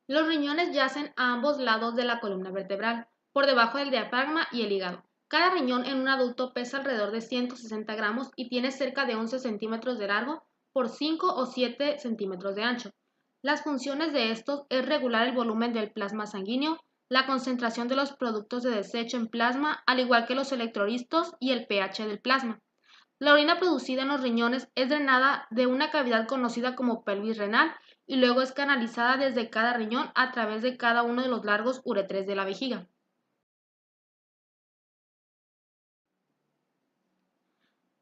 Los riñones yacen a ambos lados de la columna vertebral, por debajo del diafragma y el hígado. Cada riñón en un adulto pesa alrededor de 160 gramos y tiene cerca de 11 centímetros de largo por 5 o 7 centímetros de ancho. Las funciones de estos es regular el volumen del plasma sanguíneo, la concentración de los productos de desecho en plasma, al igual que los electrolitos y el pH del plasma. La orina producida en los riñones es drenada de una cavidad conocida como pelvis renal y luego es canalizada desde cada riñón a través de cada uno de los largos uretres de la vejiga.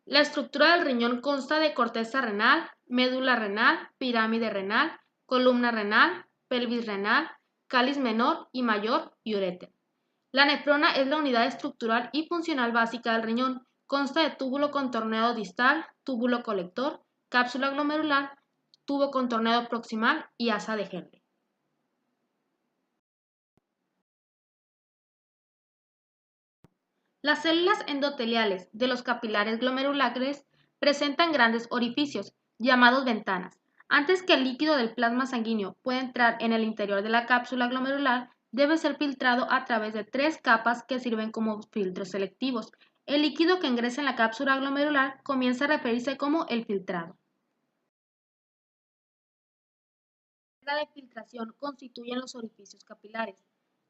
La estructura del riñón consta de corteza renal, médula renal, pirámide renal, columna renal, pelvis renal, cáliz menor y mayor y uréter. La nefrona es la unidad estructural y funcional básica del riñón. Consta de túbulo contorneado distal, túbulo colector, cápsula glomerular, tubo contorneado proximal y asa de Henle. Las células endoteliales de los capilares glomerulares presentan grandes orificios, llamados ventanas. Antes que el líquido del plasma sanguíneo pueda entrar en el interior de la cápsula glomerular, debe ser filtrado a través de 3 capas que sirven como filtros selectivos. El líquido que ingresa en la cápsula glomerular comienza a referirse como el filtrado. La de filtración constituyen los orificios capilares,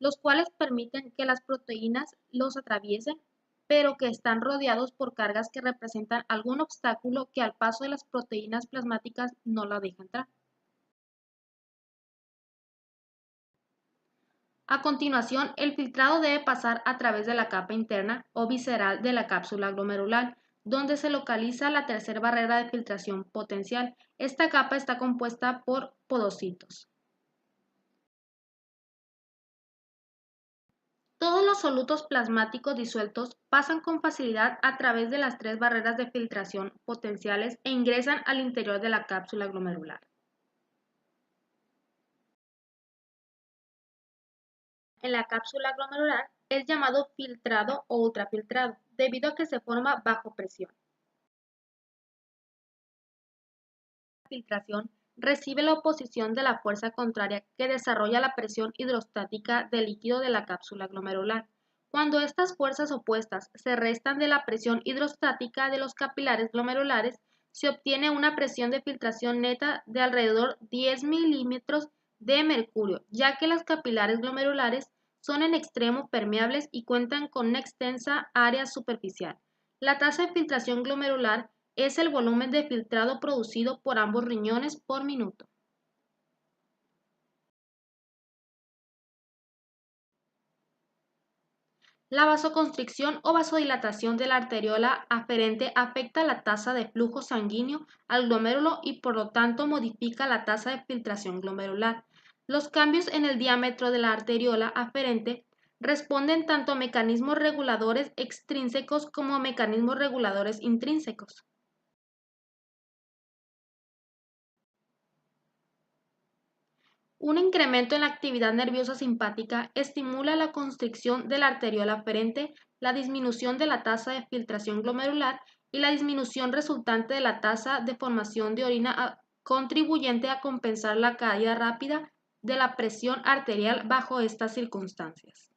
los cuales permiten que las proteínas los atraviesen, pero que están rodeados por cargas que representan algún obstáculo que al paso de las proteínas plasmáticas no la deja entrar. A continuación, el filtrado debe pasar a través de la capa interna o visceral de la cápsula glomerular, donde se localiza la tercera barrera de filtración potencial. Esta capa está compuesta por podocitos. Todos los solutos plasmáticos disueltos pasan con facilidad a través de las 3 barreras de filtración potenciales e ingresan al interior de la cápsula glomerular. En la cápsula glomerular es llamado filtrado o ultrafiltrado, debido a que se forma bajo presión. La filtración recibe la oposición de la fuerza contraria que desarrolla la presión hidrostática del líquido de la cápsula glomerular. Cuando estas fuerzas opuestas se restan de la presión hidrostática de los capilares glomerulares, se obtiene una presión de filtración neta de alrededor 10 milímetros de mercurio, ya que las capilares glomerulares son en extremo permeables y cuentan con una extensa área superficial. La tasa de filtración glomerular es el volumen de filtrado producido por ambos riñones por minuto. La vasoconstricción o vasodilatación de la arteriola aferente afecta la tasa de flujo sanguíneo al glomérulo y por lo tanto modifica la tasa de filtración glomerular. Los cambios en el diámetro de la arteriola aferente responden tanto a mecanismos reguladores extrínsecos como a mecanismos reguladores intrínsecos. Un incremento en la actividad nerviosa simpática estimula la constricción de la arteriola aferente, la disminución de la tasa de filtración glomerular y la disminución resultante de la tasa de formación de orina contribuyente a compensar la caída rápida de la presión arterial bajo estas circunstancias.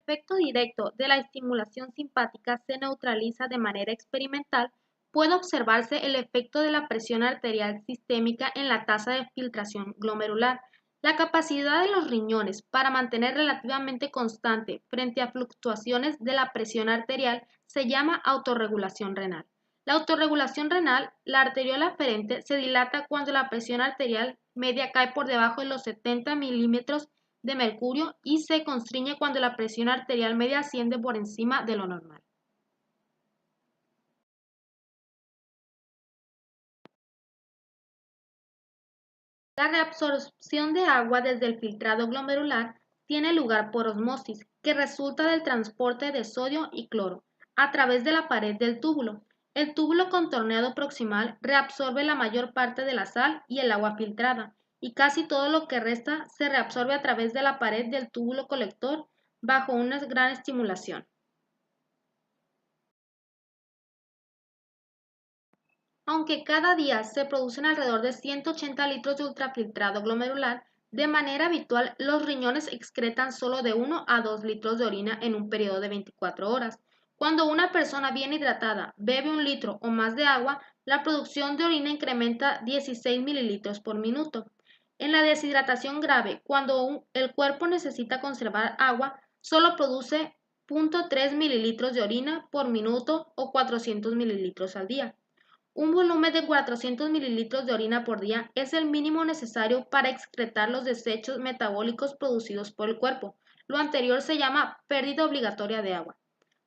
El efecto directo de la estimulación simpática se neutraliza de manera experimental. Puede observarse el efecto de la presión arterial sistémica en la tasa de filtración glomerular. La capacidad de los riñones para mantener relativamente constante frente a fluctuaciones de la presión arterial se llama autorregulación renal. La autorregulación renal, la arteriola aferente, se dilata cuando la presión arterial media cae por debajo de los 70 milímetros de mercurio y se constriñe cuando la presión arterial media asciende por encima de lo normal. La reabsorción de agua desde el filtrado glomerular tiene lugar por osmosis, que resulta del transporte de sodio y cloro a través de la pared del túbulo. El túbulo contorneado proximal reabsorbe la mayor parte de la sal y el agua filtrada, y casi todo lo que resta se reabsorbe a través de la pared del túbulo colector bajo una gran estimulación. Aunque cada día se producen alrededor de 180 litros de ultrafiltrado glomerular, de manera habitual los riñones excretan solo de 1 a 2 litros de orina en un periodo de 24 horas. Cuando una persona bien hidratada bebe 1 litro o más de agua, la producción de orina incrementa 16 mililitros por minuto. En la deshidratación grave, cuando el cuerpo necesita conservar agua, solo produce 0,3 mililitros de orina por minuto o 400 mililitros al día. Un volumen de 400 mililitros de orina por día es el mínimo necesario para excretar los desechos metabólicos producidos por el cuerpo. Lo anterior se llama pérdida obligatoria de agua.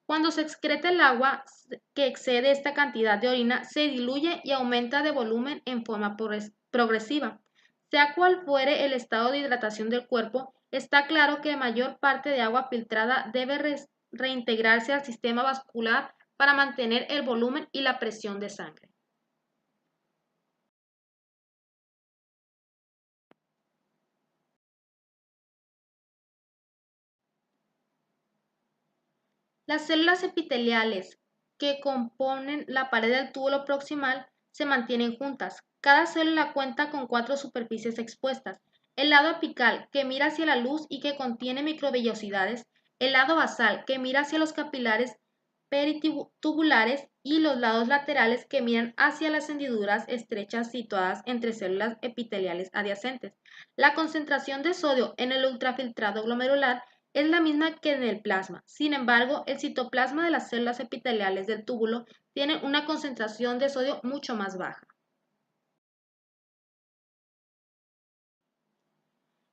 Cuando se excreta el agua que excede esta cantidad de orina, se diluye y aumenta de volumen en forma progresiva. Sea cual fuere el estado de hidratación del cuerpo, está claro que la mayor parte de agua filtrada debe reintegrarse al sistema vascular para mantener el volumen y la presión de sangre. Las células epiteliales que componen la pared del túbulo proximal se mantienen juntas. Cada célula cuenta con 4 superficies expuestas: el lado apical, que mira hacia la luz y que contiene microvellosidades; el lado basal, que mira hacia los capilares peritubulares; y los lados laterales, que miran hacia las hendiduras estrechas situadas entre células epiteliales adyacentes. La concentración de sodio en el ultrafiltrado glomerular es la misma que en el plasma. Sin embargo, el citoplasma de las células epiteliales del túbulo tiene una concentración de sodio mucho más baja.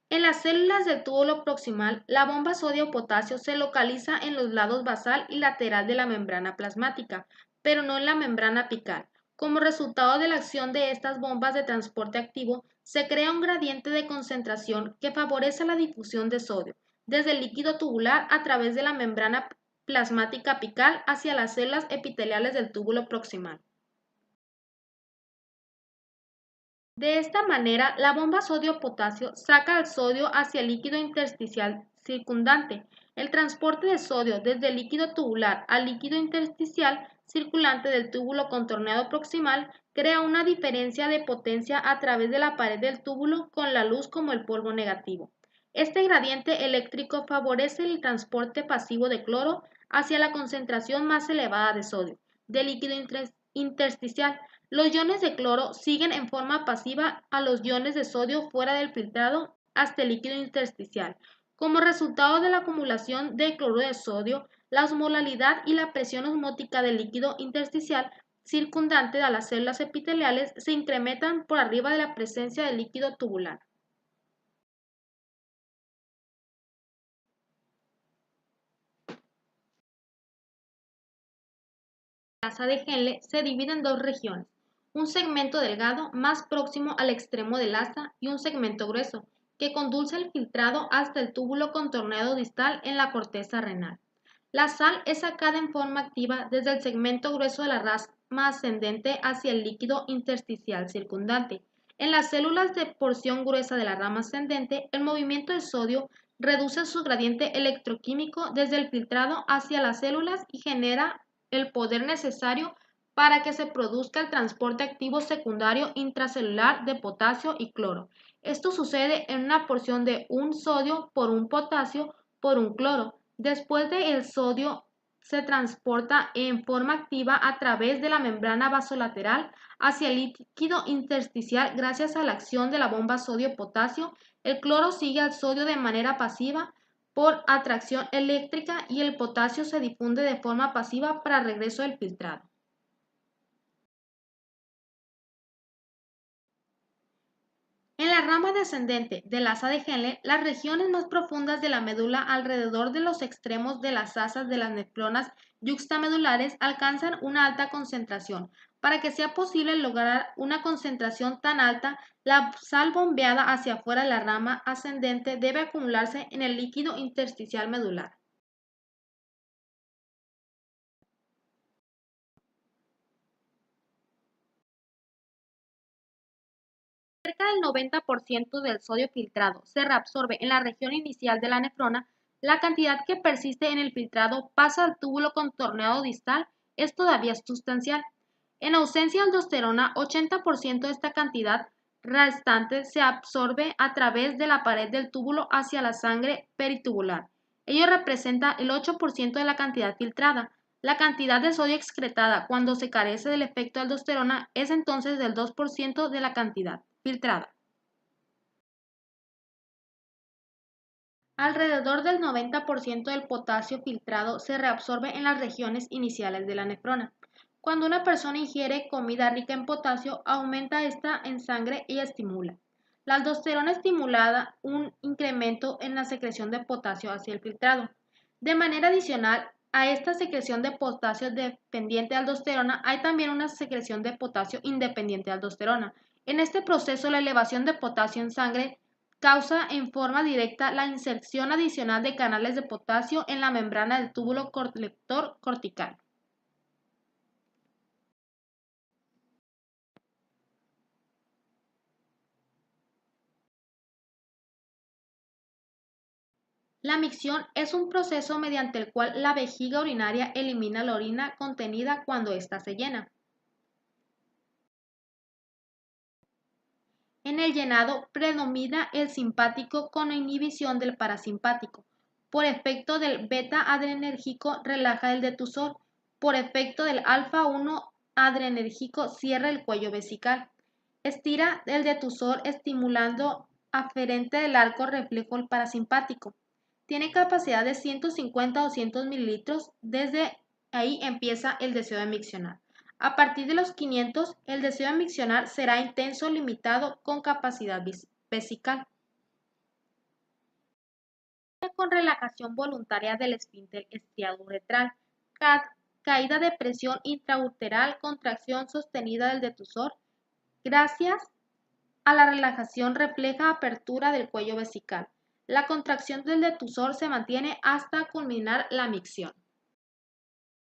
En las células del túbulo proximal, la bomba sodio-potasio se localiza en los lados basal y lateral de la membrana plasmática, pero no en la membrana apical. Como resultado de la acción de estas bombas de transporte activo, se crea un gradiente de concentración que favorece la difusión de sodio desde el líquido tubular a través de la membrana plasmática apical hacia las células epiteliales del túbulo proximal. De esta manera, la bomba sodio-potasio saca el sodio hacia el líquido intersticial circundante. El transporte de sodio desde el líquido tubular al líquido intersticial circulante del túbulo contorneado proximal crea una diferencia de potencia a través de la pared del túbulo con la luz como el polvo negativo. Este gradiente eléctrico favorece el transporte pasivo de cloro hacia la concentración más elevada de sodio del líquido intersticial. Los iones de cloro siguen en forma pasiva a los iones de sodio fuera del filtrado hasta el líquido intersticial. Como resultado de la acumulación de cloruro de sodio, la osmolalidad y la presión osmótica del líquido intersticial circundante a las células epiteliales se incrementan por arriba de la presencia del líquido tubular. La tasa de Henle se divide en dos regiones: un segmento delgado más próximo al extremo del asa y un segmento grueso que conduce el filtrado hasta el túbulo contorneado distal en la corteza renal. La sal es sacada en forma activa desde el segmento grueso de la rama ascendente hacia el líquido intersticial circundante. En las células de porción gruesa de la rama ascendente, el movimiento de sodio reduce su gradiente electroquímico desde el filtrado hacia las células y genera el poder necesario para que se produzca el transporte activo secundario intracelular de potasio y cloro. Esto sucede en una porción de un sodio por un potasio por un cloro. Después de el sodio se transporta en forma activa a través de la membrana vasolateral hacia el líquido intersticial gracias a la acción de la bomba sodio-potasio. El cloro sigue al sodio de manera pasiva por atracción eléctrica y el potasio se difunde de forma pasiva para regreso del filtrado. En la rama descendente del asa de Henle, las regiones más profundas de la médula alrededor de los extremos de las asas de las nefronas yuxtamedulares alcanzan una alta concentración. Para que sea posible lograr una concentración tan alta, la sal bombeada hacia afuera de la rama ascendente debe acumularse en el líquido intersticial medular. Cerca del 90% del sodio filtrado se reabsorbe en la región inicial de la nefrona. La cantidad que persiste en el filtrado pasa al túbulo contorneado distal es todavía sustancial. En ausencia de aldosterona, 80% de esta cantidad restante se absorbe a través de la pared del túbulo hacia la sangre peritubular. Ello representa el 8% de la cantidad filtrada. La cantidad de sodio excretada cuando se carece del efecto de aldosterona es entonces del 2% de la cantidad filtrada. Alrededor del 90% del potasio filtrado se reabsorbe en las regiones iniciales de la nefrona. Cuando una persona ingiere comida rica en potasio, aumenta esta en sangre y estimula. La aldosterona estimula un incremento en la secreción de potasio hacia el filtrado. De manera adicional a esta secreción de potasio dependiente de aldosterona, hay también una secreción de potasio independiente de aldosterona. En este proceso, la elevación de potasio en sangre causa en forma directa la inserción adicional de canales de potasio en la membrana del túbulo colector cortical. La micción es un proceso mediante el cual la vejiga urinaria elimina la orina contenida cuando ésta se llena. En el llenado predomina el simpático con inhibición del parasimpático. Por efecto del beta-adrenérgico relaja el detusor. Por efecto del alfa-1 adrenérgico cierra el cuello vesical. Estira el detusor estimulando aferente del arco reflejo el parasimpático. Tiene capacidad de 150 a 200 mililitros. Desde ahí empieza el deseo de miccionar. A partir de los 500, el deseo de miccionar será intenso limitado con capacidad vesical. Con relajación voluntaria del esfínter estriado-uretral, caída de presión intrauteral, contracción sostenida del detusor. Gracias a la relajación refleja apertura del cuello vesical. La contracción del detusor se mantiene hasta culminar la micción.